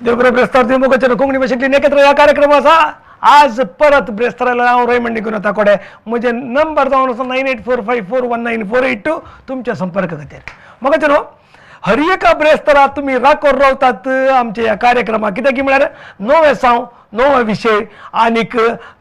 देवबरे ब्रेस्तार मुखाच्या कोंकणी भाषेतली एकत्र या कार्यक्रमाचा आज परत ब्रेस्ताराला नाव रयमंडी गुण ताकोडे म्हणजे नंबर जावन आसा 9845419482 तुमच्या संपर्क खातीर मग हरिएका ब्रेस्तारा तुम्ही राखोर रावतात आमच्या या कार्यक्रमाक कित्याक की म्हळ्यार नवे साव नवो विषय आनीक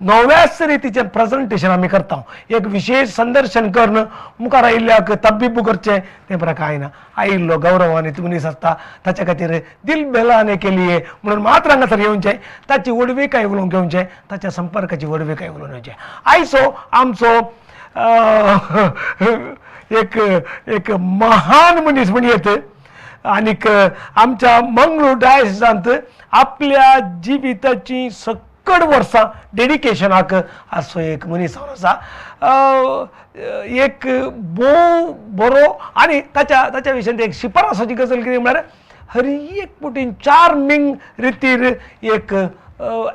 नव्याच रितीचे प्रेजेंटेशन आमी करता एक विशेष संदर्शन करून मुखार आयिल्ल्याक तब्बीब करचें तें बरें कांय ना आयिल्लो गौरवानीत मनीस आसता ताच्या खातीर दिल बेलाने केली म्हणून मात्र हांगासर येवचें ताची वडवीकाय उलोवंक घेवचें ताच्या संपर्काची वडवीकाय उलोवन येवचें आयचो आमचो एक महान मनीस म्हण येत आनीक आमच्या मंगळूर डायसिसांत आपल्या जिविताची सकड वर्सां डेडिकेशनाक असो एक मनीस आसा एक भोव बरो आनी ताच्या विशयान एक शिफारसाची गजाल कितें म्हळ्यार हर एक पटीन चार्मिंग रितीर एक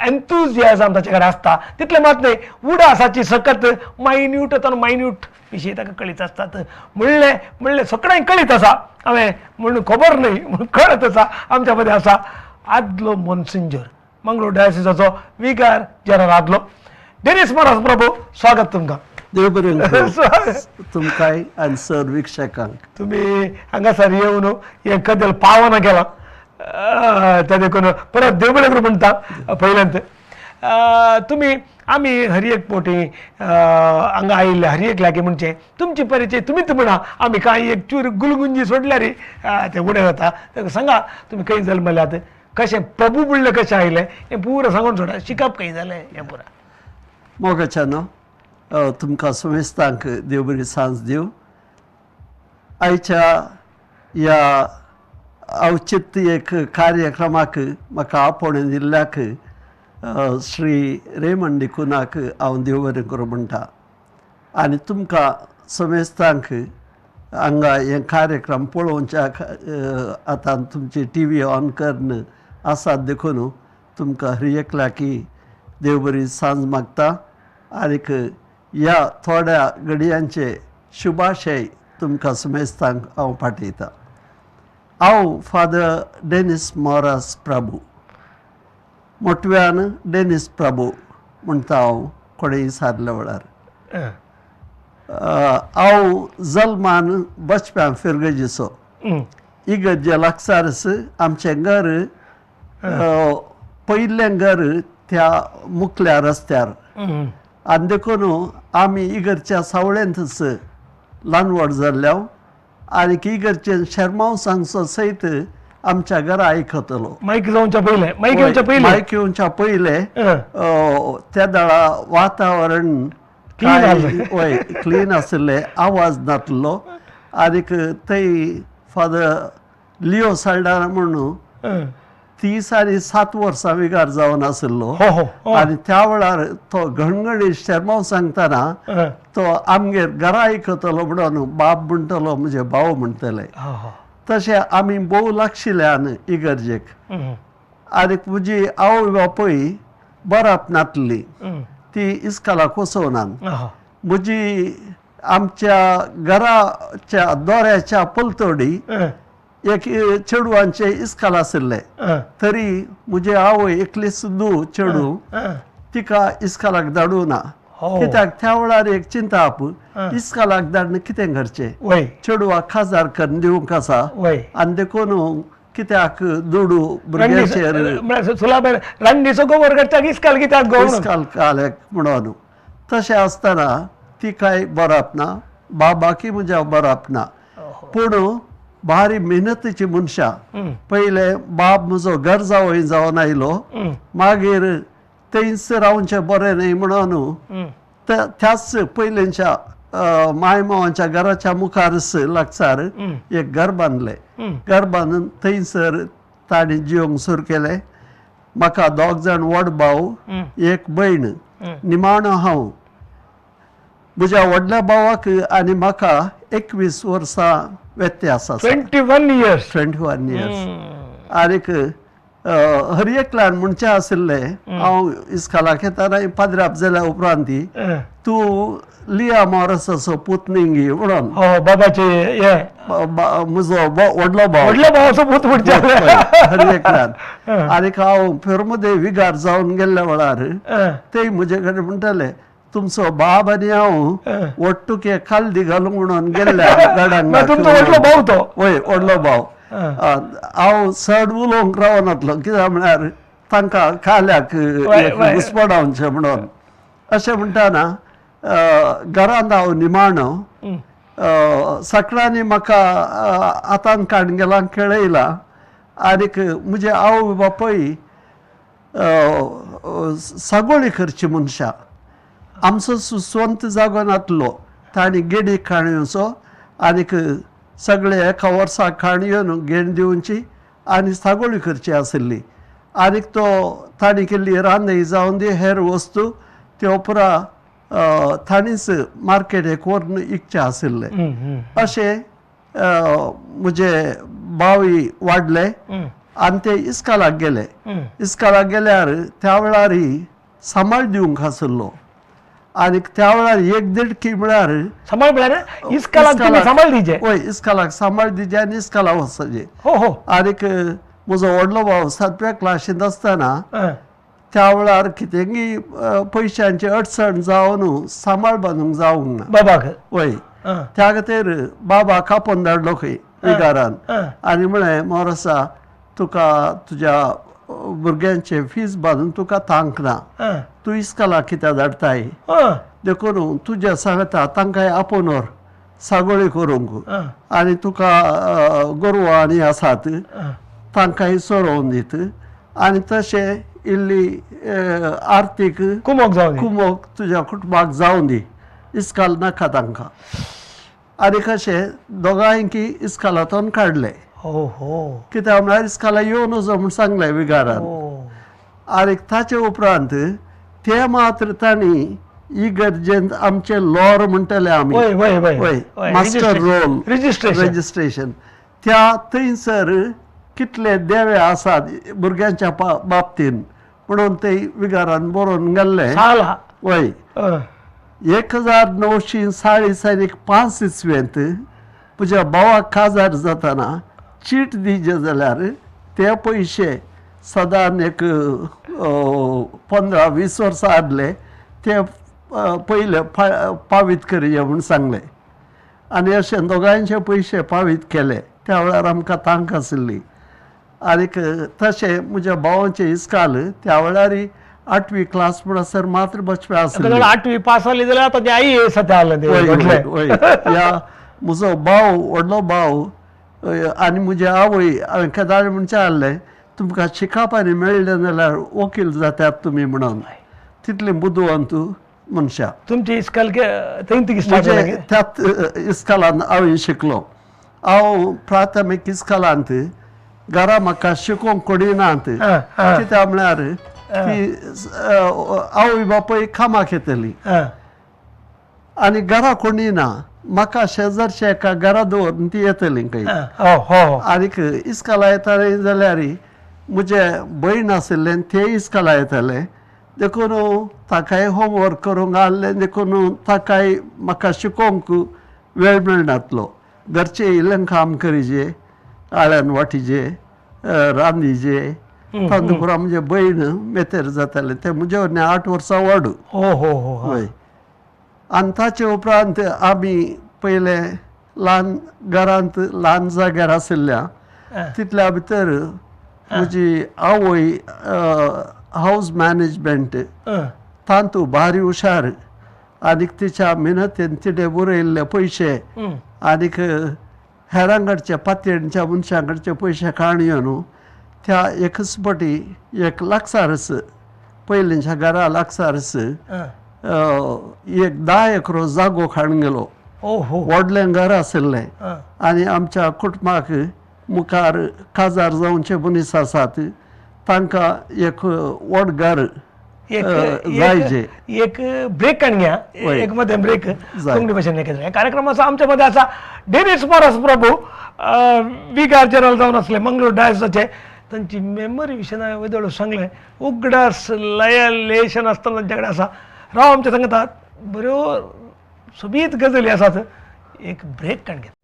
एन्थुजियाझम ताचे कडेन आसता तितलें मात न्हय उडासाची सकत मायन्यूट विशय ताका कळीत आसतात म्हणलें सगळ्यांक कळीत आसा हांवें म्हणून खबर न्हय म्हणून कळत आसा आमच्या मदें आसा आदलो मोन्सिंजर मंगळूर डायसिसाचो विकार जनरल आदलो डेनिस मोरास प्रभू स्वागत तुमकां देव बरें तुमकांय आनी सर विक्षकांक तुमी हांगासर येवन हे कदेल पावना गेला त्या देखून परत देव बरें करूं म्हणटा पयल्यांत तुमी आमी हरिएक पोटी हांगा आयिल्ले हरिएक लागी म्हणचे तुमची परिचय तुमीच म्हणा आमी कांय एक चूर गुलगुंजी सोडल्यार ते उडे वता ताका सांगा तुमी खंय जल्मल्यात कशें प्रभू बुडले कशें आयले हें पुरो सांगून सोडा शिकप खंय जालें हें पुरा मोगाच्यानो तुमकां समेस्तांक देव बरी सांज दिवं आयच्या ह्या औचित्य एक कार्यक्रमाक म्हाका आपोवणें दिल्ल्याक श्री रेमंडी कुनाक हांव देव बरें करूं म्हणटा आनी तुमकां समेस्तांक हांगा हे कार्यक्रम पळोवच्या आतां तुमची TV ऑन करन आसात देखून तुमकां हर एकल्याकी देव बरी सांज मागता आनीक ह्या थोड्या घडयांचे शुभाशय तुमकां समेस्तांक हांव पाठयतां हांव फादर डेनिस मोरास प्रभू मोटव्यान डेनिस प्रभू म्हणटा हांव कोणेय सारल्या वेळार हांव जल्मान बचप्यां फिरगजीचो इगर्जे लागसारस आमचें घर पयलें घर त्या मुखल्या रस्त्यार आनी देखून आमी इगर्च्या सावळेंतच ल्हान व्हड जाल्ल्या आनी इगर्चे शर्मावसांचो सयत आमच्या घरा आयकतलो मायक येवच्या पयले त्या दाळा वातावरण क्लीन आसले आवाज नासलो आनीक थंय फादर लिओ साल्डाना म्हणून 30 आनी 7 वर्सां विगार जावन आसलो आनी त्या वेळार तो घणघणीत शर्माव सांगतना तो आमगेर घरा आयकतलो म्हणून बाब म्हणटलो म्हणजे भाव म्हणटले तशें आमी भोव लागशिल्ल्यान इगर्जेक आनीक म्हजी आवय बापूय बराप नासली ती इस्कालाक वचोनान म्हजी आमच्या घराच्या दोऱ्याच्या पलतोडी एक चेडवांचे इस्काल आसले तरी म्हजी आवय एकली सुद्दां चेडू तिका इस्कालाक धाडूं ना कित्याक त्या वेळार एक चिंता आप इस्कालाक धाडन कितें करचें चेडवाक खाजार करून दिवंक आसा आनी देखून कित्याक दुडू भुरग्याचेर इस्काल काल्याक म्हणून तशें आसतना ती कांय बरप ना बाबाकी म्हज्या बरप ना पूण भारी मेहनतीची मनशां पयले बाब म्हजो घर जावय जावन आयलो मागीर थंयच रावचें बरें न्हय म्हणून त्याच पयलींच्या माय मांवाच्या घराच्या मुखारच लागसार एक घर बांदलें घर बांदून थंयसर ताणें जिवंक सुरू केलें म्हाका 2 जाण व्हड भाव एक भयण निमाणो हांव म्हज्या व्हडल्या भावाक आनी म्हाका 21 वर्सां व्यत्यास आसा 21 इयर्स आनीक हर एकल्यान म्हणचे आशिल्ले हांव इस्कालाक येताना पाद्राप जाल्या उपरांती तूं लिया मॉरसाचो पुतनिंगी म्हणून हो बाबाचे हे म्हजो व्हडलो भाव व्हडल्या भावाचो पूत म्हणचे हर एकल्यान आनीक हांव फेरमदे विगार जावन गेल्ल्या वेळार ते म्हजे कडेन म्हणटाले तुमचो बाब आनी हांव वट्टुके काल्दी घालूंक म्हणून गेल्ल्या गाड्यांक तुमचो व्हडलो भाव तो वय व्हडलो भाव हांव चड उलोवंक रावनातलो कित्याक म्हळ्यार तांकां काल्याक घुस्पडावचें म्हणून अशें म्हणटाना घरांत हांव निमाणो सकाळांनी म्हाका हातान काडंगेलां खेळयला आनीक म्हजे आवय बापूय सागोळी करची मनशां आमचो सुस्वंत जागो नासलो तांणी गेडी काणयोचो आनीक सगळे एका वर्साक काणयो घेवन दिवची आनी सागोळी करची आशिल्ली आनीक तो तांणी केल्ली रांदय जावन दी हेर वस्तू त्यो पुरा तांणीच मार्केटेक व्हरून विकचे आशिल्ले अशें म्हजे भावय वाडले आनी ते इस्कालाक गेले इस्कालाक गेल्यार त्या वेळार सांबाळ दिवंक आशिल्लो आनीक त्या वेळार एक देडकी म्हळ्यार सांबाळ म्हळ्यार इस्कालाक तुमी सांबाळ दिजे वय इस्कालाक सांबाळ दिजे आनी इस्काला वचचे हो हो आनीक म्हजो व्हडलो भाव 7व्या क्लासींत आसतना त्या वेळार कितेंय पयशांची अडचण जावन सांबाळ बांदूंक जावंक ना बाबाक वय त्या खातीर बाबा कापोवन धाडलो खंय विगारान आनी म्हळें मोरसा तुका तुज्या भुरग्यांचे फीज बांदून तुका थांक ना तूं इस्कालाक कित्याक धाडटाय देखून तुज्या सांगता तांकांय आपोवनोर सागोळी करूंक आनी तुका गोरवां आनी आसात तांकांय सोरोवन दीत आनी तशें इल्ली आर्थीक कुमोक तुज्या कुटुंबाक जावं दी इस्काल नाका तांकां आनी कशें दोगांयकी इस्कालांतून काडले कित्याक म्हळ्यार इस्काला येवन वचो म्हूण सांगलें विगारान आनी ताचे उपरांत ते मात्र तांणी इगर्जेंत आमचे लॉर म्हणटले आमी वय मास्टर रोल रेजिस्ट्रेशन त्या थंयसर कितले देवे आसात भुरग्यांच्या बाबतीन म्हणून ते विगारान बरोवन गेल्ले वय 1945 इस्वेंत म्हज्या भावाक काजार जाताना चीट दिजे जाल्यार ते पयशे सदां एक 15-20 वर्सां आदले ते पयले पावीत करया म्हूण सांगले आनी अशें दोगांयचे पयशे पावीत केले त्या वेळार आमकां तांक आशिल्ली आनीक तशें म्हज्या भावाचें इस्काल त्या वेळार 8वी क्लास म्हणसर मात्र बचपे आशिल्ले 8वी पास जाली जाल्यार आतां आई सद्या ह्या म्हजो भाव व्हडलो भाव आनी म्हजे आवय हांवें केदार म्हणचे आहले तुमकां शिकापानी मेळ्ळें जाल्यार वकील जातात तुमी म्हणून तितलें बुदवंत मनशां तुमची इस्काल त्याच इस्कालांत हांवें शिकलो हांव प्राथमीक इस्कालांत घरा म्हाका शिकोवंक कोडिनात कित्याक म्हळ्यार ती आवय बापूय कामाक येतली आनी घरा कोणी ना म्हाका शेजारच्या एका घरा दवरून ती येतली खंय आनीक इस्काला येताले जाल्यार म्हजे भयण आशिल्ले ते इस्काला येताले देखून ताकाय होमवर्क करूंक आहलें देखून ताकाय म्हाका शिकोवंक वेळ मेळनासलो घरचें इल्लें काम करीचे आळ्यान वाटीचे रांदीचे तांदूळ म्हणजे भयण मेतेर जाताले ते म्हजे वरने 8 वर्सां व्हड हय आनी ताचे उपरांत आमी पयले ल्हान घरांत ल्हान जाग्यार आशिल्ल्या तितल्या भितर म्हजी आवय हावज मॅनेजमेंट तांतू भारी हुशार आनीक तिच्या मेहनतीन तिणें बरयल्ले पयशे आनीक हेरांकडचे पातयेच्या मनशांकडचे पयशे काणयो न्हू त्या एकच फावटी 1 लागसारस पयलींच्या घरा लागसारस 10 एकरो जागो काडून गेलो व्हडलें घर आशिल्लें आनी आमच्या कुटुंबाक मुखार काजार जावचे मनीस आसात तांकां एक व्हड घर जायचे एक ब्रेक काढून घ्या एक मध्ये ब्रेक कोंकणी भाषेन या कार्यक्रमाचा आमच्या मध्ये असा डेनिस मोरस प्रभू विगार जनरल जावन आसले मंगळूर डायसचे तांची मेमरी विशयी वेदळ सांगलें उगडास लय लेशन आसतना तांच्याकडे आसा राव आमच्या सांगतात बऱ्यो सोबीत गजाली आसात एक ब्रेक काण घेता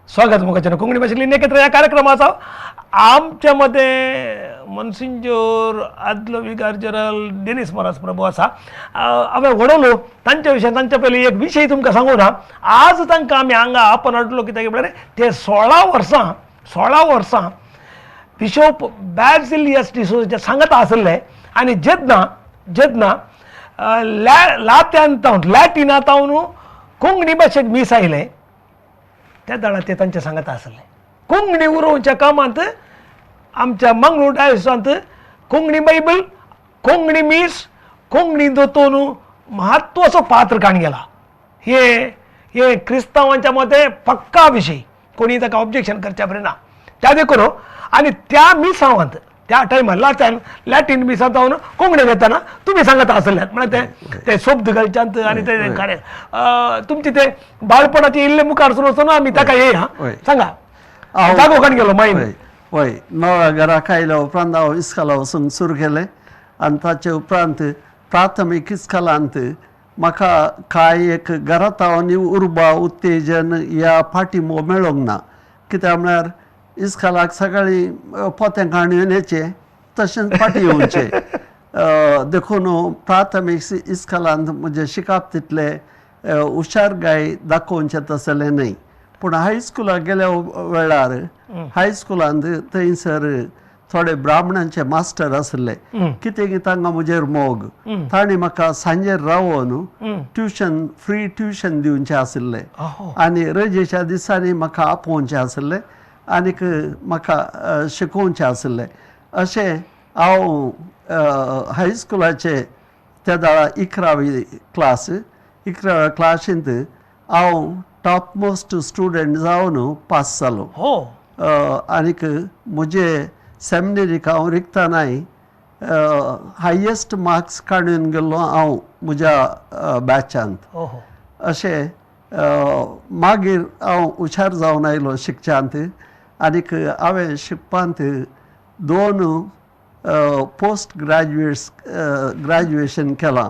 स्वागत मुखाच्या कोंकणी भाषेतली नेकेत्र या कार्यक्रमाचा आमच्यामध्ये मनसिंजोर आदलो विगार जनरल डेनिस महाराज प्रभू आसा हांवें वडवलो तांच्या विशयी तांच्या पयलीं एक विशय तुमकां सांगू ना आज तांकां आमी हांगा आपण हाडलो कित्याक म्हळ्यार ते 16 वर्सां बिशोप बॅसिलियस डिसोजाचे सांगता आसले आनी जेदना लॅटिनांतावन कोंकणी भाशेक मीस आयले त्या दाळा ते तांचे सांगता आसले कोंकणी उरोवच्या कामांत आमच्या मंगळूर डायसिसांत कोंकणी बायबल कोंकणी मीस कोंकणी दोतोन म्हत्वाचो पात्र काण गेला हे क्रिस्तांवांच्या मते पक्का विशय कोणी ताका ऑब्जेक्शन करच्या बरें ना त्या देखून आनी त्या मिसांवांत त्या टायमार लॅटीन मिसांत जावन कोंकणी घेताना तुमी सांगता आसल्यात म्हळ्यार ते शब्द घालच्यांत आनी ते तुमचे ते बाळपणाचे इल्ले मुखार सुरू वचून आमी ताका येया सांगा जागो काण गेलो मागीर हय नव्या घराक आयल्या उपरांत हांव इस्कॉला वचूंक सुरू केलें आनी ताचे उपरांत प्राथमीक इस्कॉलांत म्हाका कांय एक घरांत हांव उर्बा उत्तेजन ह्या फाटीमो मेळोंक ना कित्याक म्हळ्यार इस्कॉलाक सकाळीं पोतें काडून येवचें तशेंच फाटीं येवचें देखून प्राथमीक इस्कॉलांत म्हजें शिकप तितलें हुशारकाय दाखोवचें तसलें न्हय पूण हायस्कुलाक गेल्या वेळार हायस्कुलांत थंयसर थोडे ब्राह्मणांचे मास्टर आसले कितें की तांकां म्हजेर मोग तांणी म्हाका सांजेर रावोन फ्री ट्युशन दिवचें आसलें आनी रजेच्या दिसांनी म्हाका आपोवचें आसलें आनीक म्हाका शिकोवचें आसलें अशें हांव हायस्कुलाचे त्या दाळा 11वी क्लासींत हांव टॉप मोस्ट स्टुडंट जावन पास जालो आनीक म्हजे सेमिनरीक हांव रिक्तानाय हायेस्ट मार्क्स काडून गेल्लो हांव म्हज्या बॅचांत अशें मागीर हांव हुशार जावन आयलो शिकच्यांत आनीक हांवें शिकपांत 2 पोस्ट ग्रॅज्युएशन केलां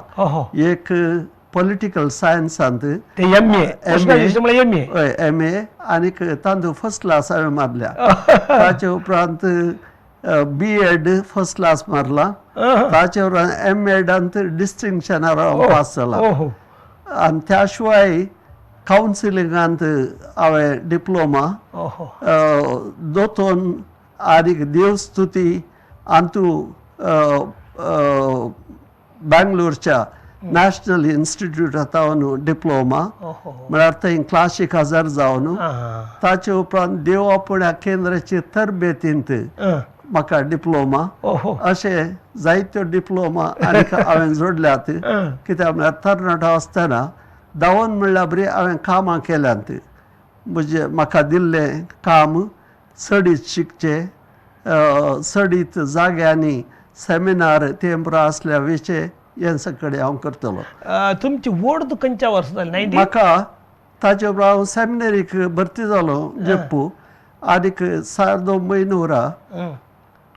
एक पॉलिटिकल सायन्सांत MA आनीक तांतूं फर्स्ट क्लास हांवें मारल्या ताचे उपरांत B.Ed फर्स्ट क्लास मारला ताचे उपरांत M.Edंत डिस्टिंक्शनार हांव पास जाला आनी त्या शिवाय कावन्सिलिंगांत हांवें डिप्लोमा दोतोन आनीक देवस्तुती हातूं बँगलोरच्या नॅशनल इन्स्टिट्यूटांत हांवें डिप्लोमा म्हळ्यार थंय क्लासीक हजर जावन ताचे उपरांत देव आपुण्या केंद्राचे तरबेतींत म्हाका डिप्लोमा अशें जायत्यो डिप्लोमा आनीक हांवें जोडल्यात कित्याक म्हळ्यार तरणाटो आसतना धांवन म्हणल्यार बरी हांवें कामां केल्यांत म्हाका दिल्लें काम सडीत शिकचें सडीत जाग्यांनी सेमिनार तेंपरा आसल्या विशय हे सगळें हांव करतलो तुमची वड खंयच्या वर्सा जाली म्हाका ताचे उपरांत हांव सेमिनरीक भरती जालो जेप्पू आनीक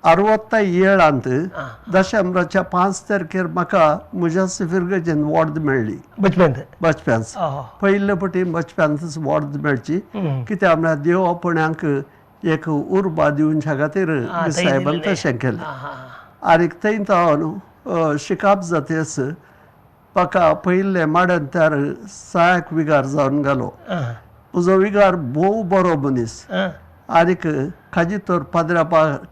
1967 डिसेंबराच्या 5 तारखेर म्हाका म्हज्या सिफिरगेचेन वॉर्ड मेळ्ळी बचपन्स पयले पटी बचपन्स वॉर्ड मेळची कित्याक म्हळ्यार देव आपुण्यांक एक उर्बा दिवच्या खातीर साहेबान तशें केलें आनीक थंयत हांव शिकप जातेस म्हाका पयले माडंत्यार सहायक विगार जावन गेलो म्हजो विगार भोव बरो मनीस आनीक खाजी तर पाद्रापाक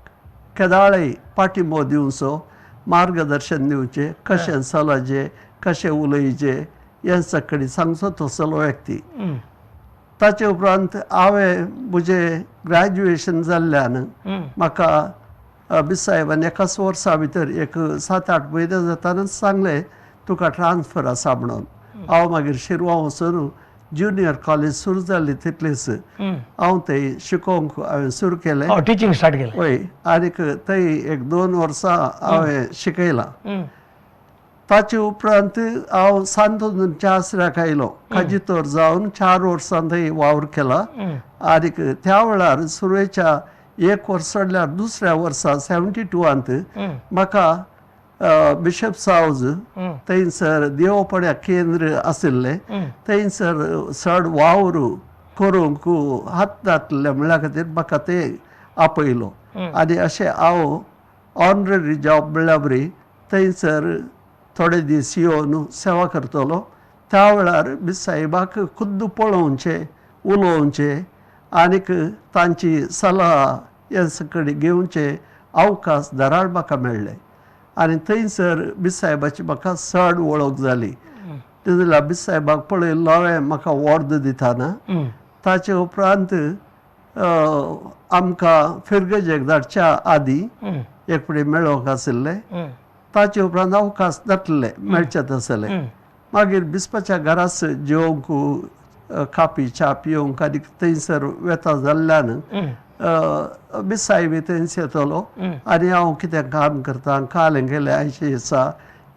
केदाळे पाठिंबो दिवचो मार्गदर्शन दिवचें कशें चलचें कशें उलयचें हें सगळें सांगचो तसलो व्यक्ती ताचे उपरांत हांवें म्हजें ग्रॅज्युएशन जाल्ल्यान म्हाका बिसायबान एकाच वर्सा भितर एक 7-8 म्हयने जातानाच सांगलें तुका ट्रान्सफर आसा म्हणून हांव मागीर शिरवा वचून ज्युनियर कॉलेज सुरू जाल्ली तितलीच हांव थंय शिकोवंक हांवें सुरू केलें. टिचींग स्टार्ट केलें. वय आनीक थंय एक 2 वर्सां हांवें शिकयलां. ताचे उपरांत हांव सांतोदूच्या आसऱ्याक आयलो. काजीतोर जावन 4 वर्सां थंय वावर केला. आनीक त्या वेळार सुरवेच्या 1 वर्स सोडल्यार दुसऱ्या वर्सा 72 म्हाका बिशप हावज थंयसर देवपण्या केंद्र आशिल्लें थंयसर चड वावर करूंक हात घातले म्हणल्या खातीर म्हाका ते आपयलो. आनी अशें हांव ऑनररी जॉब म्हणल्या बरी थंयसर थोडे दीस येवन सेवा करतलो. त्या वेळार बिसाहेबाक खुद्द पळोवचें उलोवचें आनीक तांची सलाह हे सकट घेवचें अवकाश धराड म्हाका मेळ्ळें. आनी थंयसर बिसाहेबाची म्हाका चड वळख जाली. तेन्ना बिसाहेबाक पळयलो हांवें म्हाका वर्द दिताना. ताचे उपरांत आमकां फिरगजेक धाडच्या आदीं एक फुडें मेळोवंक आशिल्लें. ताचे उपरांत अवकाश जातले मेळचें तसलें. मागीर बिस्पाच्या घराच जेवंक कापी च्या पिवंक आनी थंयसर वेता जाल्ल्यान बिसाहेबी थंयच येतलो आनी हांव कितें काम करतां कालें गेलें आयचे दिसा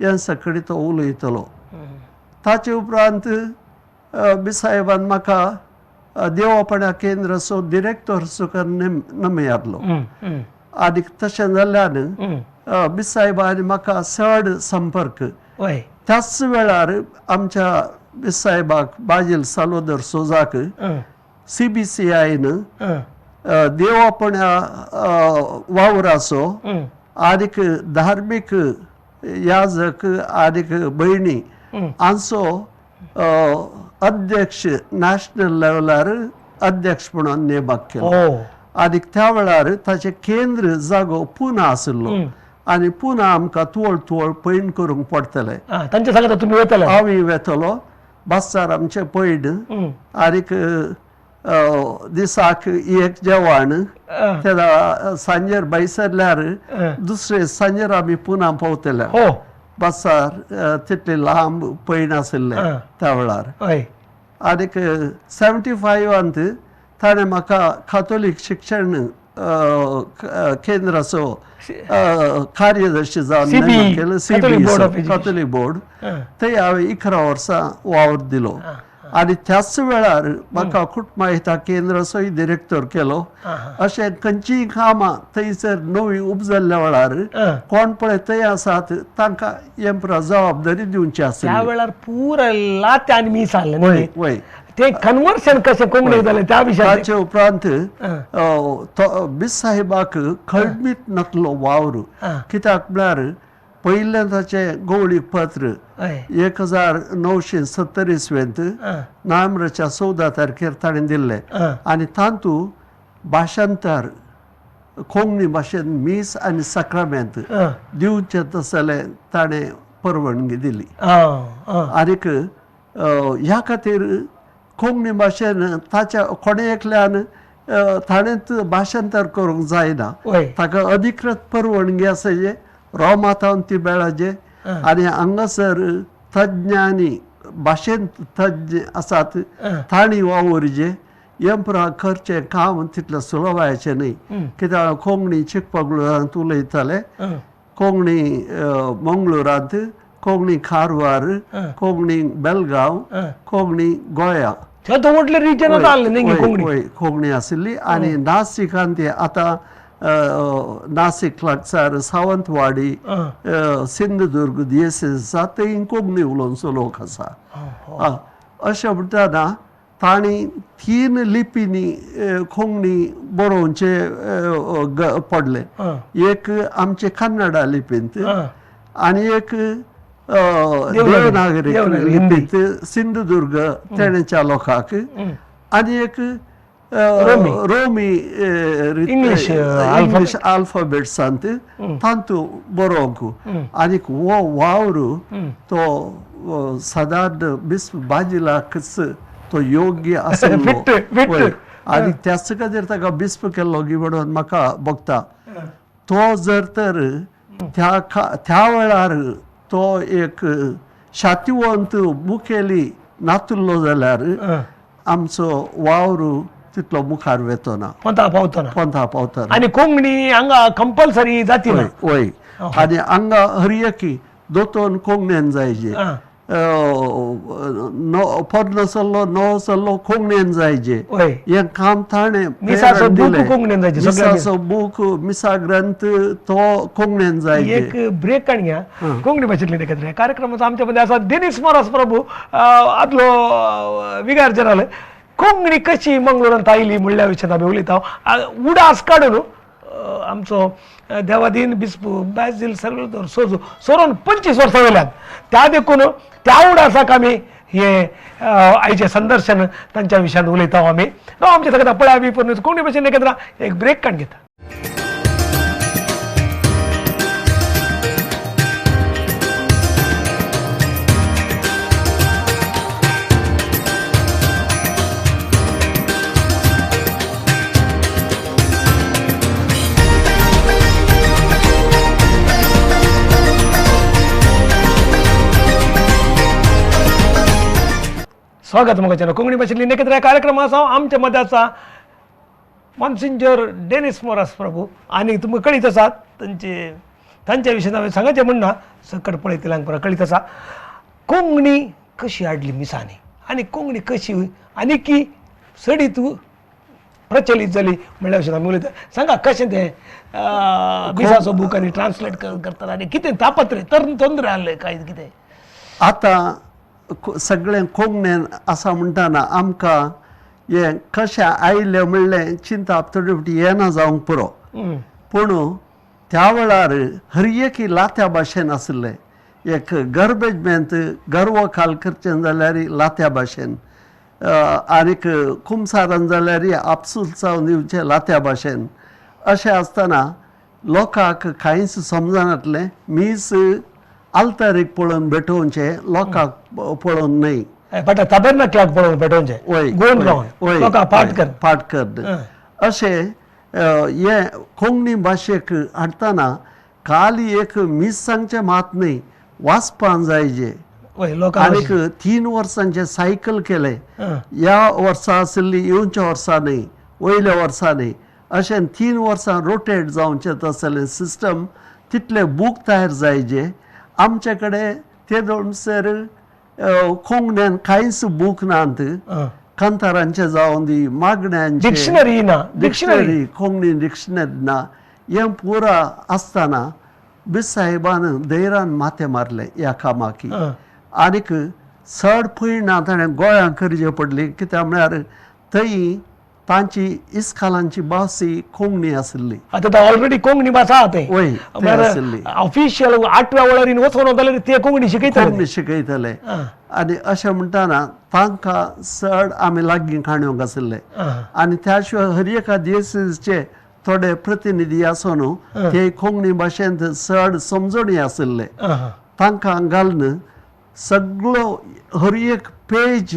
हे सकट तो उलयतलो. ताचे उपरांत बिसाहेबान म्हाका देवपण्या केंद्राचो डिरेक्टर सुकर नमयल्लो. आनीक तशें जाल्ल्यान बिसाहेबा आनी म्हाका चड संपर्क. त्याच वेळार आमच्या बिसाहेबाक बाजील सालोदर सोजाक CBCIन देवपण्या वावराचो आनीक धार्मीक याजक आनीक भयणी हांचो अध्यक्ष नॅशनल लेवलार अध्यक्ष म्हणून नेमक केलो. आनीक त्या वेळार ताचें केंद्र जागो पुना आशिल्लो आनी पुना आमकां तुवळ पैन करूंक पडटलें. तांचे सांगता तुमी वयतले. हांव वेतलो बास्तार आमचे पैन आनीक दिसाक एक जेवण तेन्ना सांजेर बैसरल्यार दुसरे सांजेर आमी पुना पावतले. बास्तार तितले लांब पैन आशिल्ले त्या वेळार. आनीक 75 ताणें म्हाका कातोलीक शिक्षण केंद्राचो कार्यदर्शी जावन नेमणूक केलो. CBC कातोलीक बोर्ड थंय हांवें 11 वर्सां वावर दिलो. आनी त्याच वेळार म्हाका कुटमाहिता केंद्राचोय डिरेक्टर केलो. अशें खंयचीय कामां थंयसर नवीं उब जाल्ल्या वेळार कोण पळय थंय आसात तांकां हें जबाबदारी दिवची आसली. त्या वेळार पुराय लात आनी मीस आहलें. वय ते कन्वर्शन कशें कोंकणीक जालें त्या विशयाचेर. ताचे उपरांत बिसाहेबाक खळमीत नासलो वावर. कित्याक म्हळ्यार पयलें ताचें गवळीक पत्र 1970 इसवेंत नोव्हेंबराच्या 14 तारखेर ताणें दिल्लें आनी तातूंत भाशांतर कोंकणी भाशेंत मीस आनी सक्रामेंत दिवचें तसलें ताणें परवानगी दिली. आनीक ह्या खातीर कोंकणी भाशेन ताच्या कोणे एकल्यान ताणेंच भाशांतर करूंक जायना. ताका अधिकृत परवानगी आसा रोमातावन ती मेळाजे आनी हांगासर तज्ञ आनी भाशेंत तज्ञ आसात तांणी वावरचे. हें करचें काम तितलें सुलभाचें न्ही. कित्याक कोंकणी चिकपगळूरांत उलयताले, कोंकणी मंगळुरांत, कोंकणी कारवार, कोंकणी बेलगांव, कोंकणी गोंया कोंकणी आशिल्ली. आनी नासिकांत आतां नासिक लागसार सावंतवाडी सिंधुदुर्ग DSS आसा थंय कोंकणी उलोवचो लोक आसा. अशें म्हणटाना तांणी 3 लिपींनी कोंकणी बरोवचें पडलें. एक आमचे कन्नडा लिपींत आनी एक देवनागरी लिपींत सिंधुदुर्ग तेणेच्या लोकांक आनी एक रोमी इंग्लीश आल्फाबेट्सांत तांतू बरोवंक. आनीक हो वावर तो सादारण बिस्प बाजिलाकच तो योग्य आशिल्लो. आनी त्याच खातीर ताका बिस्प केल्लो गी म्हणून म्हाका भोगता. तो जर तर त्या वेळार तो एक शातिवंत मुखेली नातुल्लो जाल्यार आमचो वावर तितलो मुखार वेतो ना पंथा पावतना पंथा पावतना आणि कोंकणी हांगा कंपल्सरी जाती ना वय आनी हांगा हरयकी दोतोन कोंकणीन जायजे पोरनसल्लो नवसल्लो कोंकणीन जायजे वय हें काम ताणें मिसाचो बूक कोंकणीन जायचे सगळ्यांक. मिसाचो बूक मिसा ग्रंथ तो कोंकणीन जायजे एक ब्रेक काढया कोंकणी भाषेतली एकत्र कार्यक्रमाचा आमच्यामध्ये असा देनिस मोरास प्रभू आदलो विगार जनरल कोंकणी कशी मंगळुरांत आयली म्हणल्या विशयान आमी उलयता उडास काडून आमचो देवादीन बिस्पू बॅजिल सर्वेदोर सोजू सोरोन 25 वर्सां वयल्यान त्या देखून त्या उडासाक आमी हे आयचे संदर्शन तांच्या विशयान उलयता आमी आमच्या सगळ्या पळय आमी कोंकणी भाशेन एकत्र एक ब्रेक काड घेता. स्वागत मग कोंकणी भाषेतली एकत्र कार्यक्रम असा आमच्या मध्याचा मॉन्सिंजर डेनिस मोरास प्रभू आणि तुम्ही कळीत आसात तांच्या विशयान हांवें सांगायचें म्हणना सकट पळयतल्यांक परत कळीत आसा कोंकणी कशी हाडली मिसांनी आनी कोंकणी कशी आनी की सडीत प्रचलीत जाली म्हणल्या विशयान आमी उलयता. सांगा कशें तें मिसाचो बूक आनी ट्रान्सलेट करतना आनी कितें तापत्रे तंत्र आहले काय कितें आतां सगळें कोंकणीन आसा म्हणटाना आमकां हें कशें आयलें म्हणलें चिंता थोडी फावटी येना जावंक पुरो पूण त्या वेळार हर एकी लात्या भाशेन आसलें एक गर्बेज मेंत गर्व खाल करचें जाल्यार लात्या भाशेन आनीक कुमसारान जाल्यार आपसूल जावन दिवचें लात्या भाशेन अशें आसतना लोकांक कांयच समजनातलें मीस आल्तारीक पळोवन भेटोवचें लोकांक पळोवन न्हय बट ताबेर्नाक्लाक पळोवन भेटोवचें गोवन रावन लोकां पाठ कर अशें हे कोंकणी भाशेक हाडटाना खाली एक मीस सांगचें मात न्हय वाचपाक जायजे आनीक 3 वर्सांचे सायकल केले ह्या वर्सा आशिल्ली येवच्या वर्सा न्हय वयल्या वर्सा न्हय अशें 3 वर्सां रोटेट जावचें तसलें सिस्टम तितले बूक तयार जायचे आमचे कडेन ते दोनसर कोंकण्यान कांयच बूक नात कांतारांचे जावन दी मागण्यांचे डिक्शनरी कोंकणी डिक्शनरी ना हें पुरा आसतना बिस साहेबान धैर्यान माथें मारलें ह्या कामाक आनीक चड पयण ना ताणें गोंयांत करचें पडली कित्याक म्हळ्यार थंय तांची इस्कालांची भास ही कोंकणी आसली. आतां ऑलरेडी कोंकणी भास आहा थंय आसली ऑफिशियल 8व्या वळारीन वचून जाल्यार ते कोंकणी शिकयतले आनी अशें म्हणटाना तांकां चड आमी लागीं काणयोंक आसले आनी त्या शिवाय हर एका दिवसाचे थोडे प्रतिनिधी आसून ते कोंकणी भाशेंत चड समजणी आसले तांकां घालून सगळो हर एक पेज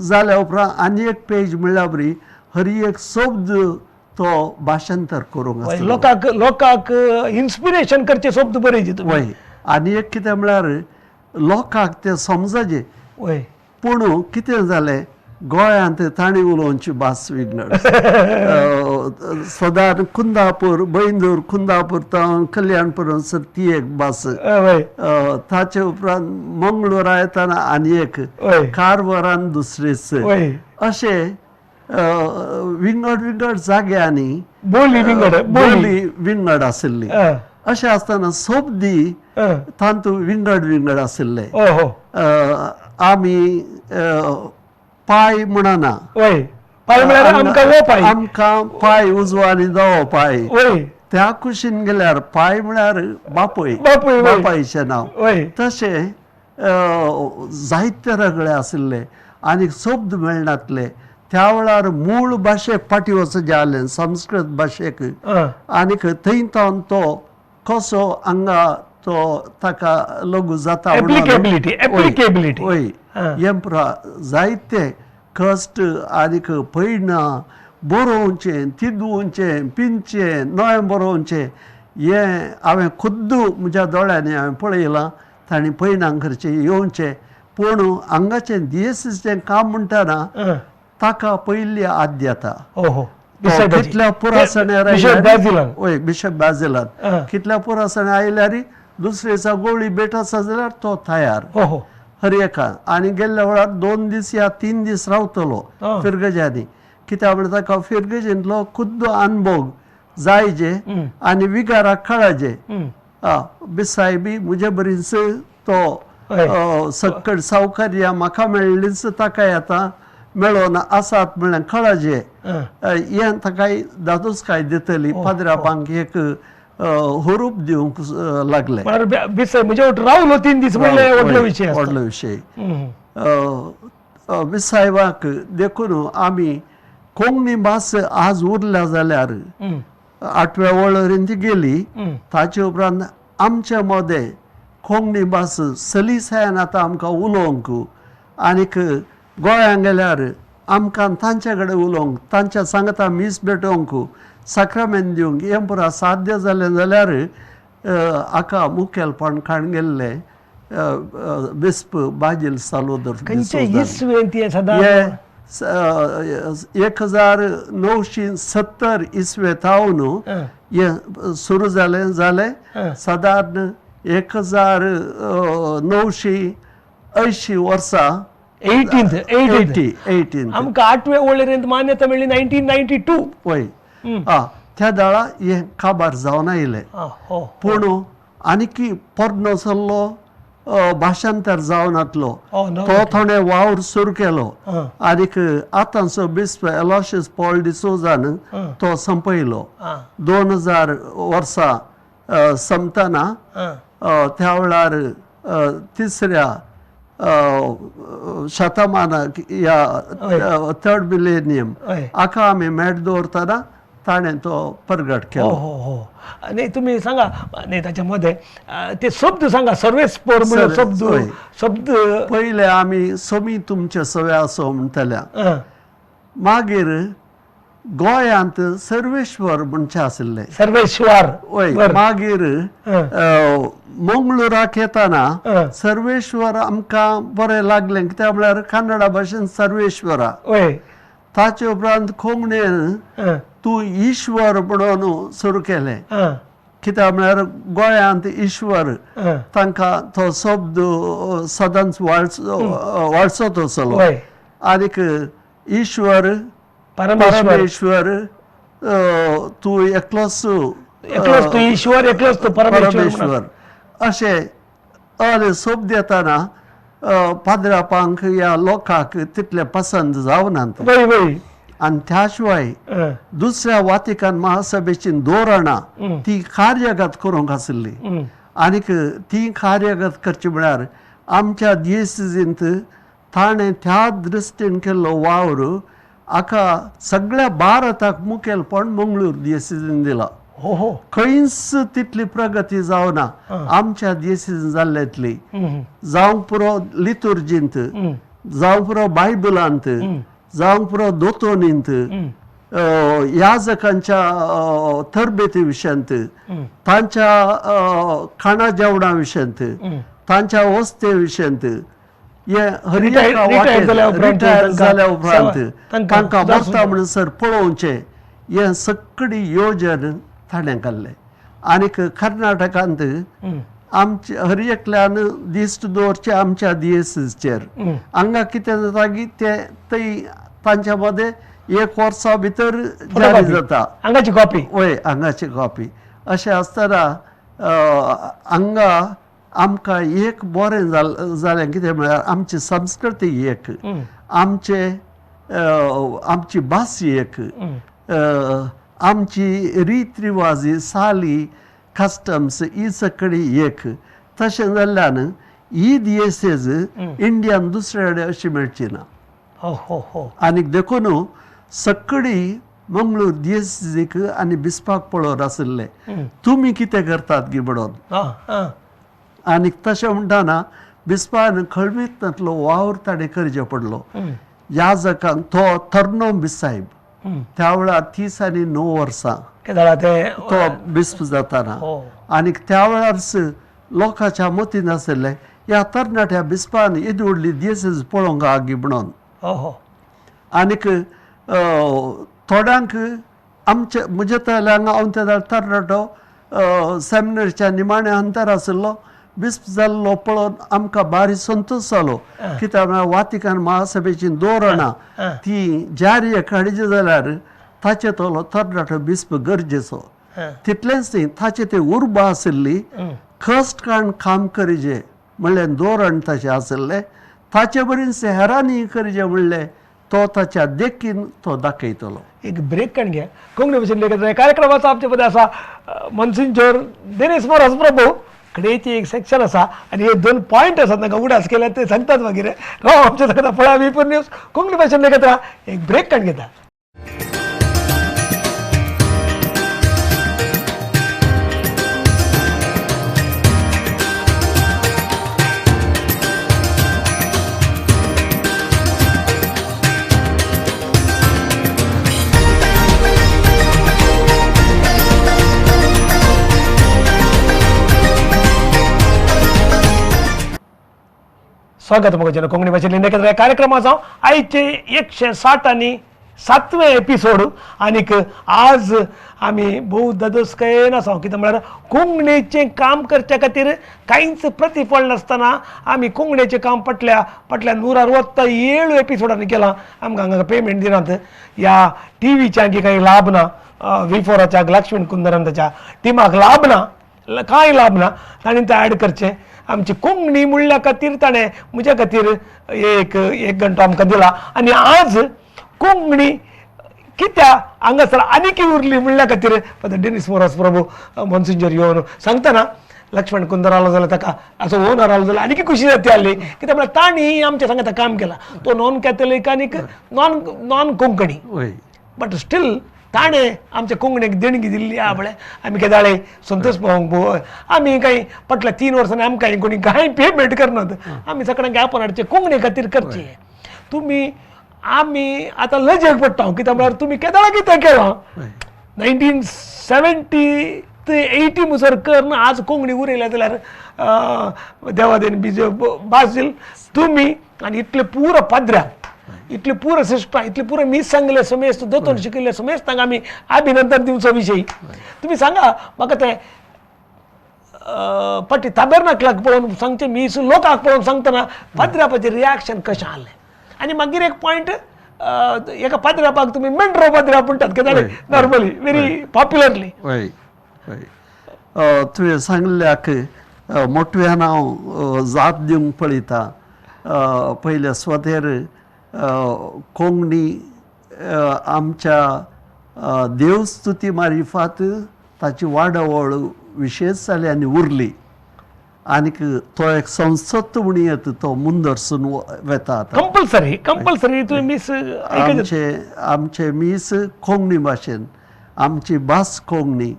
जाल्या उपरांत आनी एक पेज म्हणल्यार बरी हर एक शब्द तो भाशांतर करूंक लोकांक इन्स्पिरेशन करचे शब्द बरयचे वय आनी एक कितें म्हळ्यार लोकांक ते समजचे वय पूण कितें जालें गोंयांत तांणी उलोवची भास विंगड सदांच कुंदापूर बैंदूर कुंदापूर तावन कल्याणपुरम सर ती एक भास ताचे उपरांत मंगळुरा येताना आनी एक कारवारान दुसरीच अशें विंगड जाग्यांनी बोली विंगड आशिल्ली अशें आसतना सोबदी तांतू विंगड आशिल्ले आमी पाय म्हणना आमकां पाय उजवो आनी दावो पाय त्या कुशीन गेल्यार पाय म्हळ्यार बापायचें नांव तशें जायते रगळे आशिल्ले आनी शब्द मेळनातले त्या वेळार मूळ भाशेक फाटी वचचें जालें संस्कृत भाशेक आनीक थंय तावन तो कसो हांगा तो ताका लागू जाता हें पुरा जायते कश्ट आनीक पयणां बरोवचें तिदूचें पिंचें नोय बरोवचें हें हांवें खुद्द म्हज्या दोळ्यांनी हांवें पळयलां तांणी पैनांगरचे येवचे पूण हांगाचें DSCचें काम म्हणटाना ताका पयली आद्य येता ओहो कितल्या पुरासण्यार वय बिशप बाजिलान कितल्या पुरासण्या आयल्यार दुसरेचा गोळी भेट आसा जाल्यार तो तयार हर एका आनी गेल्ल्या वेळार 2 दीस या 3 दीस रावतलो फिरगज्यांनी कित्याक म्हणटा ताका फिरगजेंतलो खुद्द अनुभव जायजे आनी विगाराक कळजे बिसाय बी मुजे बरीच तो सक्कड सावकार्या म्हाका मेळ्ळीच ताका येता मेळोन आसात म्हणल्यार कळजे हें ताका दादोसकाय दितली पाद्रापांक एक हुरूप दिवंक लागले म्हणजे रावलो 3 दीस म्हणजे व्हडलो विशय बिसायबाक देखून आमी कोंकणी भास आज उरल्या जाल्यार 8व्या वळेरेंत गेली ताचे उपरांत आमच्या मदें कोंकणी भास सलीसायान आतां आमकां उलोवंक आनीक गोंयांत गेल्यार आमकां तांचे कडेन उलोवंक तांच्या सांगता मीस भेटोवंक साक्रामेंत दिवंक हें पुरा साध्य जालें जाल्यार हाका मुखेलपण काण गेल्ले बिस्प बाजील सालोदर 1970 इस्वेतावन हें सुरू जालें सादारण 1980 वर्सां 18 आमकां 8व्या वळेरेंत मान्यता मेळ्ळी 1992 पळय त्या दाळा हें काबार जावन आयलें पूण आनीक पोरनो जाल्लो भाशांतर जावन येतलो तो थोडे वावर सुरू केलो आनीक आतांचो बिस्प एलोशियस पॉल डिसोजान तो संपयलो 2000 वर्सां संपतना त्या वेळार 3ऱ्या शतमानाक या 3rd मिलेनियम हाका आमी मेळ दवरतना ताणें तो प्रगट केलो नाही तुम्ही सांगा नाही त्याच्यामध्ये ते शब्द सांगा सर्वेस्पर म्हणून शब्द पहिले आमी समी तुमचे सवे असो म्हणटल्या मागीर गोंयांत सर्वेश्वर म्हणचे आशिल्ले सर्वेश्वर वय मागीर मंगळुराक येताना सर्वेश्वर आमकां बरें लागलें कित्याक म्हळ्यार कन्नडा भाशेन सर्वेश्वरा ताचे उपरांत कोंकणीन तूं ईश्वर म्हणून सुरू केलें कित्याक म्हळ्यार गोंयांत ईश्वर तांकां तो शब्द सदांच वाडचोच आसलो आनीक ईश्वर परमेश्वर तूं एकलोच तूं ईश्वर एकलोच तूं परमेश्वर अशें शब्द येताना पाद्रापांक ह्या लोकांक तितले पसंद जावनात आनी त्या शिवाय दुसऱ्या वातिकन महासभेची धोरणां ती कार्यगत करूंक आशिल्ली आनीक ती कार्यगत करची म्हळ्यार आमच्या DSCंत ताणें त्या दृश्टीन केल्लो वावर हाका सगळ्या भारताक मुखेलपण मंगळूर DSCन दिला खंयच तितली प्रगती जावना आमच्या DSCन जाल्ल्यातली जावंक पुरो लितुर्जींत जावंक पुरो बायबलांत जावंक पुरो दोतोनींत याजकांच्या तरबेती विशयांत तांच्या खाणा जेवणा विशयांत तांच्या वस्ते विशयांत रिटायर जाल्या उपरांत तांकां मरता म्हणसर पळोवचें हें सगळी योजन ताणें काडलें आनीक कर्नाटकांत आमचे हर एकल्यान दिश्ट दवरचे आमच्या DSCचेर हांगा कितें जाता की ते थंय तांच्या मदें 1 वर्सा भितर जारी जाता हांगाची कॉपी हांगाची कॉपी अशें आसतना हांगा आमकां एक बरें जालें कितें म्हळ्यार आमची संस्कृती एक आमची भास एक आमची रीत रिवाजी साली कस्टम्स ही सगळी एक तशें जाल्ल्यान ही DSCs इंडियान दुसरे कडेन अशी मेळची ना आनीक देखून सगळी मंगळूर DSCक आनी बिस्पाक पळोवन आशिल्ले तुमी कितें करतात गी म्हणून आनीक तशें म्हणटाना बिस्पान खळमेंतलो वावर ताणें करचें पडलो याजकांक तो थर्नो बिसायब त्या वेळार 30 वर्सां तो बिस्प जाताना आनीक त्या वेळार लोकांच्या मतीन आसले ह्या तरणाट्या बिस्पान इद व्हडली दीस पळोवंक आगी म्हणून. आनीक थोड्यांक आमचे म्हजे तल्याक हांव त्या तरणाटो सेमिनरीच्या निमाण्या अंतर आशिल्लो बिस्प जाल्लो पळोवन आमकां भारी संतोश जालो. कित्याक वातिकन महासभेची धोरणां ती जारी काडची जाल्यार ताचे तो तरणाटो बिस्प गरजेचो. तितलेंच न्ही ताचे ते उर्बा आशिल्ली कश्ट काडून काम करिजे म्हणलें धोरण ताचें आशिल्लें. ताचे बरेच हेरांनी करिजे म्हणलें तो ताच्या देखीन तो दाखयतलो. एक ब्रेक काढून घ्या. कोंकणी भाषेत लेखक कार्यक्रमाचा आमच्या मध्ये असा मनसिंजर दिनेश मोरास प्रभू कडेची एक सेक्शन असा आणि हे 2 पॉइंट असतात ना उडास केल्या ते सांगतात वगैरे राव आमच्या सगळ्या फळा विपूर न्यूज कोंकणी भाषेत लेखक एक ब्रेक काढून घेता. स्वागत मग कोंकणी भाषेतली लेखक कार्यक्रमाचा आजचे 160 आणि 7वें एपिसोड. आनीक आज आमी भोव ददस्कयेन आसा कित्याक म्हळ्यार कोंकणीचें काम करच्या खातीर कांयच प्रतिफळ नासतना आमी कोंकणीचें काम फाटल्या 167 एपिसोडांनी केलां. आमकां हांगा पेमेंट दिनात. ह्या टीव्हीच्या काही लाभ ना. V4च्या लक्ष्मण कुंदरन त्याच्या टिमाक लाभ ना, कांय लाभ ना. ताणें तें ॲड करचें. आमची कोंकणी म्हणल्या खातीर ताणें म्हज्या खातीर एक घंटो आमकां दिला. आनी आज कोंकणी कित्या हांगासर आनीक उरली म्हणल्या खातीर डेनिस मोरास प्रभू मनसिंजर येवन सांगतना लक्ष्मण कुंदर आलो जाल्यार ताका असो ओनर आलो जाल्यार आनीक खुशी जाती आहली. कित्याक म्हळ्यार तांणी आमच्या सांगात काम केलां. तो नॉन कॅथोलीक आनीक नॉन कोंकणी बट स्टील ताणें आमच्या कोंकणीक देणगी दिल्ली आहा. म्हळ्यार आमी केदाळे संतोश पळोवंक आमी काही फाटल्या 3 वर्सांनी आमकां कोणी कांय पेमेंट करनात. आमी सगळ्यांक आपण हाडचें कोंकणी खातीर करचें. तुमी आमी आतां लजेक पडटा कित्याक म्हळ्यार तुमी केदाळा कितें केलां 1970 ते 80 मुसर करन आज कोंकणी उरयल्या जाल्यार देवादेन बीजे बाजील तुमी आनी इतले पुरो पाद्र्या इतले पुरो सिस्टा इतले पुरो मीस सांगले समेस्त दोतोन शिकिल्ले समेस्त तांकां आमी अभिनंदन दिवचो विशयी. तुमी सांगा म्हाका ते फाटी ताबेरनाकलाक पळोवन सांगचे मीस लोकांक पळोवन सांगतना पाद्र्यापाचें रियाक्शन कशें आसलें. आनी मागीर एक पॉयंट एका पाद्र्यापाक तुमी मेंड्रो पाद्र्या म्हणटात केदाळे नॉर्मली व्हेरी पॉप्युलरली. तुवें सांगल्याक मोटव्यान हांव जाप दिवंक पळयता. पयल्या स्वतेर कोंकणी आमच्या देवस्तुती मारिफात ताची वाडवळ विशेष जाली आनी उरली. आनीक तो एक संसद म्हूण येता तो मुंदरसून वेता. कंपल्सरी तुवें मीस आमचे मीस कोंकणी भाशेन आमची भास कोंकणी.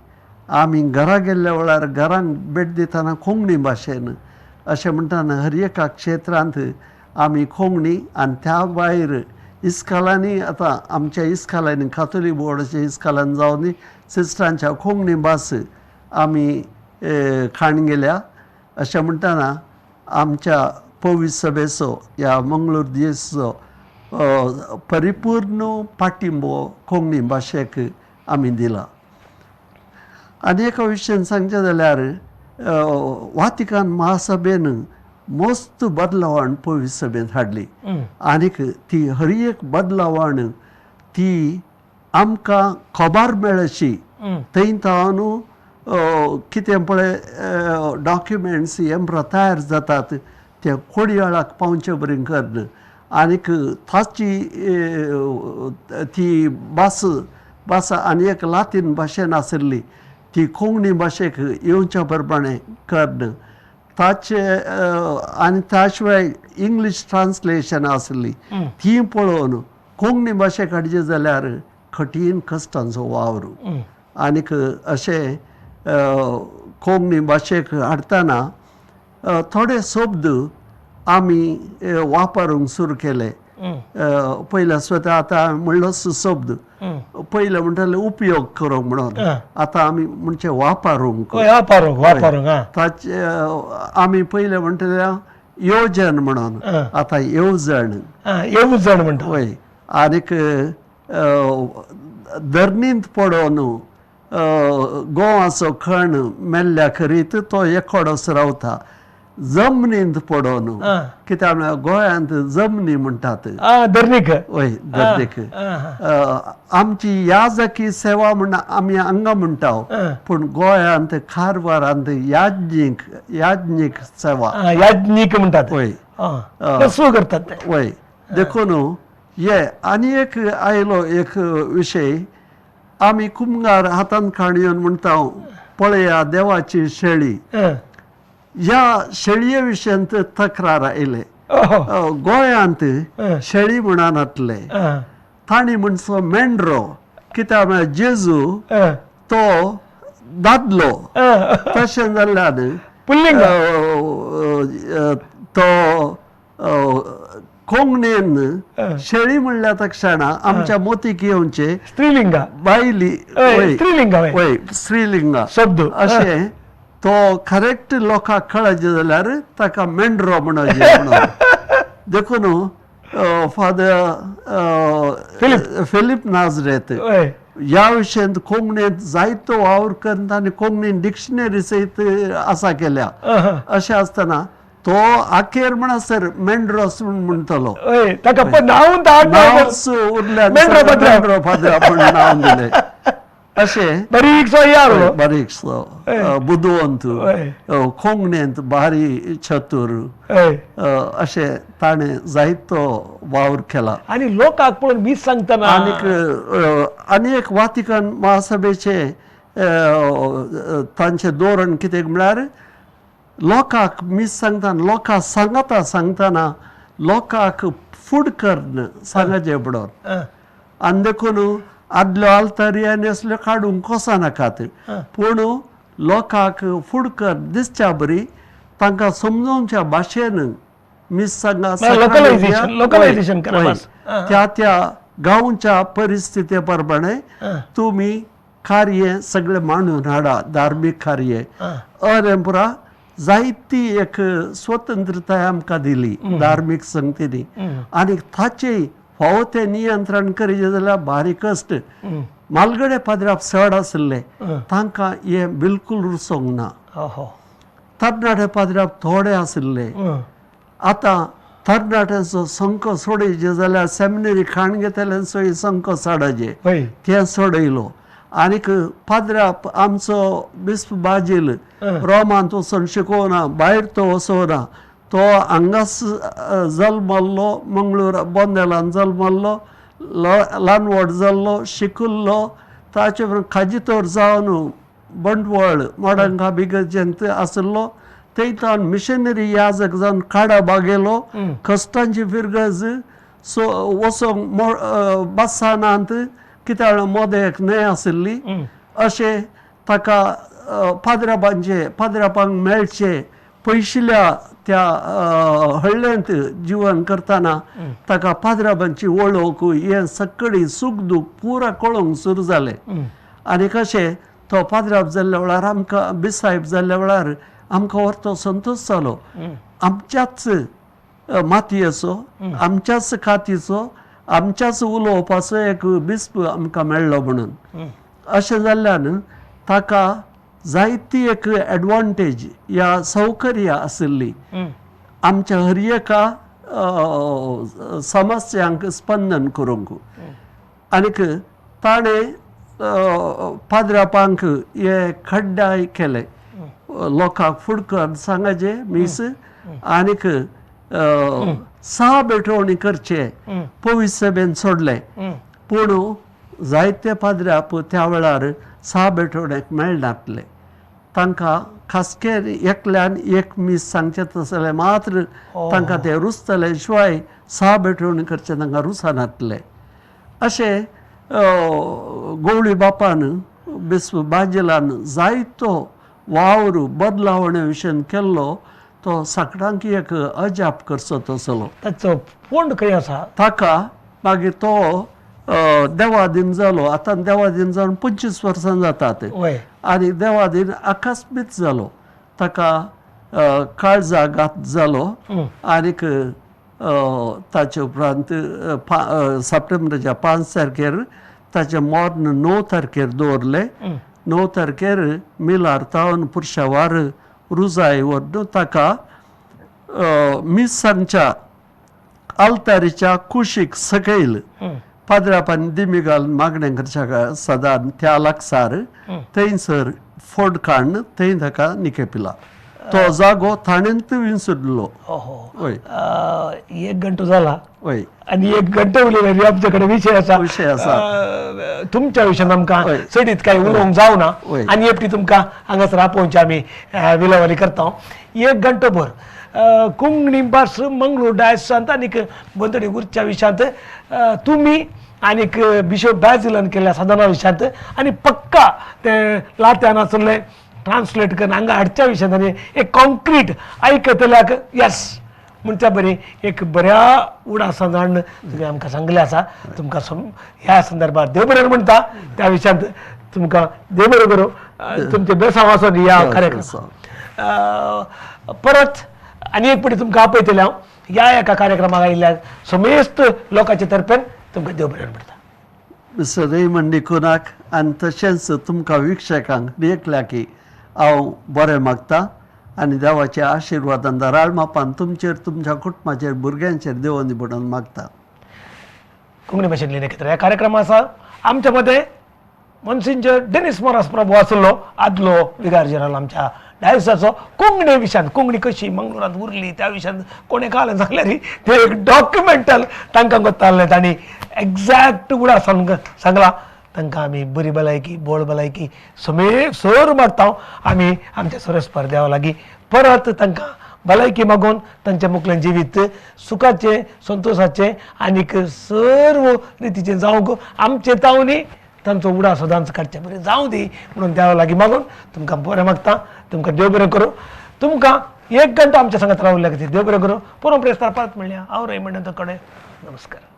आमी घरा गेल्ल्या वेळार घरांक भेट दितना कोंकणी भाशेन अशें म्हणटाना हर एका क्षेत्रांत आमी कोंकणी. आनी त्या भायर इस्कालांनी आतां आमच्या इस्कालांनी कातोलीक बोर्डाच्या इस्कालान जावन सिस्टरांच्या कोंकणी भास आमी खाण गेल्या. अशें म्हणटाना आमच्या पवित्र सभेचो ह्या मंगळूर दिसाचो परिपूर्ण पाठिंबो कोंकणी भाशेक आमी दिला. आनी एका विशयान सांगचें जाल्यार वातिकन महासभेन मस्त बदलावण पवित्र सभेन हाडली. आनीक ती हर एक बदलावण ती आमकां खबर मेळची. थंय तावन कितें पळय डॉक्युमेंट्स हे तयार जातात ते कोडयाळाक पावचे बरें करन. आनीक ताची ती भास आनी एक लातीन भाशेन आशिल्ली ती कोंकणी भाशेक येवच्या प्रमाणे करन. ताचे आनी त्या शिवाय इंग्लीश ट्रान्सलेशन आसली ती पळोवन कोंकणी भाशेक हाडचे जाल्यार कठीण कश्टांचो वावर. आनीक अशें कोंकणी भाशेक हाडटना थोडे शब्द आमी वापरूंक सुरू केले. पयल्या स्वता आतां म्हणलो शब्द पयले म्हणटाले उपयोग करूंक म्हणून आतां आमी म्हणजे वापरूंक ताचे आमी पयले म्हणटले येवजण म्हणून आतां येवजण म्हणटा वय आनीक धरणींत पडोवन गोवाचो खण मेल्ल्या करीत तो एकोडोच रावता जमनींत पडोवन कित्याक म्हळ्यार गोंयांत जमनी म्हणटात धरणीक वय धरणीक आमची याजकी सेवा म्हण आमी हांगा म्हणटा पूण गोंयांत कारवारांत याज्ञीक सेवा याज्ञीक म्हणटात वय सू करतात वय देखून हे आनी एक आयलो एक विशय आमी कुंभार हातान काणयोन म्हणटा पळया देवाची शेळी ह्या शेळये विशयांत तक्रार आयले गोंयांत शेळी म्हणनातले तांणी म्हणचो मेंढरो कित्याक म्हळ्यार जेजू तो दादलो तशें जाल्ल्यान पुल्लिंग तो कोंकणीन शेळी म्हणल्या तक्षणा आमच्या मोतीक येवचे स्त्रीलिंगा बायली स्त्रीलिंगा वय स्त्रीलिंगा शब्द अशें तो करेक्ट लोकांक कळचे जाल्यार ताका मेंढरो म्हणचे म्हणून देखून फादर फिलीप नाझरेत ह्या विशयांत कोंकणींत जायतो वावर करता आनी कोंकणीन डिक्शनरी सयत आसा केल्या अशें आसतना तो आखेर म्हणसर मेंढरोस म्हणटलो नांवच उरल्यान मेंढरो फादर म्हूण नांव दिलें अशें बारीकसो बुदवंत कोंकणींत भारी चतूर अशें ताणें जायतो वावर केला आनी लोकांक पळोवन मीस सांगतना आनी एक वातिकन महासभेचे तांचें धोरण कितें म्हळ्यार लोकांक मीस सांगतना लोकांक सांगतना लोकांक फूड करन सांगचे म्हणून आनी देखून आदल्यो आलतारी आनी असल्यो काडूंक कोसा नाकात पूण लोकांक फूड कर दिसच्या बरी तांकां समजोवच्या भाशेन मीस सांगा त्या गांवच्या परिस्थिती प्रमाणे तुमी कार्य सगळे मांडून हाडा धार्मीक कार्य अरेंपुरा जायती एक स्वतंत्रताय आमकां दिली धार्मीक संगतींनी आनी ताचेय फावो ते नियंत्रण करीत जाल्यार भारी कश्ट मालगडे पाद्राप चड आसले तांकां हे बिलकूल रुचोंक ना तरणाटे पाद्राप थोडे आसले आतां तरणाट्यांचो संको सोडयचे जाल्यार सेमिनरी खाण घेतले सोय संको सोडचे ते सोडयलो आनीक पाद्राप आमचो बिस्प बाजील रोमांत वचून शिकोवना भायर तो वचोना तो हांगाच जल्मल्लो मंगळूर बोंदेलान जल्मल्लो ल्हानवड जाल्लो शिकुल्लो ताचे खाजितोर जावन बंडवळ मोडंगा बिगजेंत आसलो थंयच्यान मिशनरी याजक जावन काडा बागेलो कश्टांची फिरगज वचोंक बसानांत कित्याक मोदेक न्हय आसली अशें ताका पाद्रापांक मेळचे पयशिल्ल्या त्या हळ्ळेंत जिवन करतना ताका पाद्राबांची वळख हें सगळी सूख दूख पुरा कळोवंक सुरू जालें आनी कशें तो पाद्राब जाल्ल्या वेळार आमकां बिसायब जाल्ल्या वेळार आमकां व्हरतो संतोश जालो आमच्याच मातयेचो आमच्याच कातीचो आमच्याच उलोवपाचो एक बिस्प आमकां मेळ्ळो म्हणून अशें जाल्ल्यान ताका जायती एक एडवांटेज ह्या सौकर्या आसली आमच्या हर एका समस्यांक स्पंदन करूंक आनीक ताणें पाद्रापांक हे खड्डाय केले लोकांक फुडकर सांगाचे मीस आनीक 6 बेठवणी करचे पवित्र सभेन सोडले पूण जायते पाद्राप त्या वेळार 6 बेठवण्याक मेळनातले तांकां खासकेर एकल्यान एक मीस सांगचे तसले मात्र तांकां ते रुचतले शिवाय 6 बेठवणी करचे तांकां रुचनातले अशें गवळी बापान बिस्प बाजिलान जायतो वावर बदलावणे विशयन केल्लो तो सगळ्यांक एक अजाप करचो तसलो ताचो फोंड खंय आसा ताका मागीर तो देवादीन जालो आतां देवादीन जावन 25 वर्सां जातात वय आनी देवादीन अकस्मीत जालो ताका काळजाघात जालो आनीक ताचे उपरांत सप्टेंबराच्या 5 तारखेर ताचें मरण 9 तारखेर दवरलें 9 तारखेर मिलार तावन पुरशावार रुजाय व्हरून ताका मिसांच्या आल्तारीच्या कुशीक सकयल पाद्रापान दिमी घालून मागणें करच्या सदां त्या लागसार थंयसर फोड काडून थंय ताका निकेपिला तो जागो ताणेंत विंसुरलो वय एक घंटो जाला वय आणि एक घंटो उलयले आमच्याकडे विषय आसा तुमच्या विशयान आमकां चडीत कांय उलोवंक जावना आनी एकटी तुमकां हांगासर आपोवची आमी विलेवारी करता एक घंटो भर कोंकणी भास मंगळूर डायसांत आनीक बंदडी उरच्या विशयांत तुमी आनीक बिशप बॅजिलन केल्या साधना विशयांत आनी पक्का ते लात्यान आसले ट्रान्सलेट करून हांगा हाडच्या विशयांत आनी एक कॉन्क्रीट आयकतल्याक येस म्हणच्या बरी एक बऱ्या उडासान हाडून तुमी आमकां सांगलें आसा तुमकां ह्या संदर्भात देव बरें म्हणटा त्या विशयांत तुमकां देव बरें करूं तुमचे बेसांव आसून ह्या कार्यक्रमाक परत आनी एक फावटी तुमकां आपयतलें हांव ह्या एका कार्यक्रमाक आयिल्ल्या समेस्त लोकांचे तर्फेन तुमकां देव बरें म्हणटा मिस्टर रेमंड डिकुनाक आनी तशेंच तुमकां विक्षकांक देखल्या की हांव बरें मागतां आनी देवाच्या आशिर्वादान दाराळ मापान तुमचेर तुमच्या कुटुंबाचेर भुरग्यांचेर देव निवडून मागता कोंकणी भाशेंतली नखेत्र ह्या कार्यक्रमाक आसा आमच्या मदें मोन्सिंजर डेनिस मोरास प्रभू आसलो आदलो विगार जनरल आमच्या डायसाचो कोंकणी विशयांत कोंकणी कशी मंगळुरांत उरली त्या विशयांत कोणें काल सांगल्यार ते एक डॉक्युमेंटल तांकां कोत्तालें तांणी एक्झॅक्ट उडासान सांगला तांकां आमी बरी भलायकी बोड भलायकी सर मागता आमी आमच्या सुरेस्पर देवा लागीं परत तांकां भलायकी मागून तांचें मुखलें जिवीत सुखाचें संतोशाचें आनीक सर्व रितीचें जावंक आमचे तावनी तांचो उडा सदांच काडचें बरें जावं दी म्हणून देवा लागीं मागून तुमकां बरें मागता तुमकां देव बरें करूं तुमकां एक घंटो आमच्या सांगात रावल्या खातीर देव बरें करूं पुरो प्रेस्तार परत म्हणल्या हांव रेमंड कडेन नमस्कार.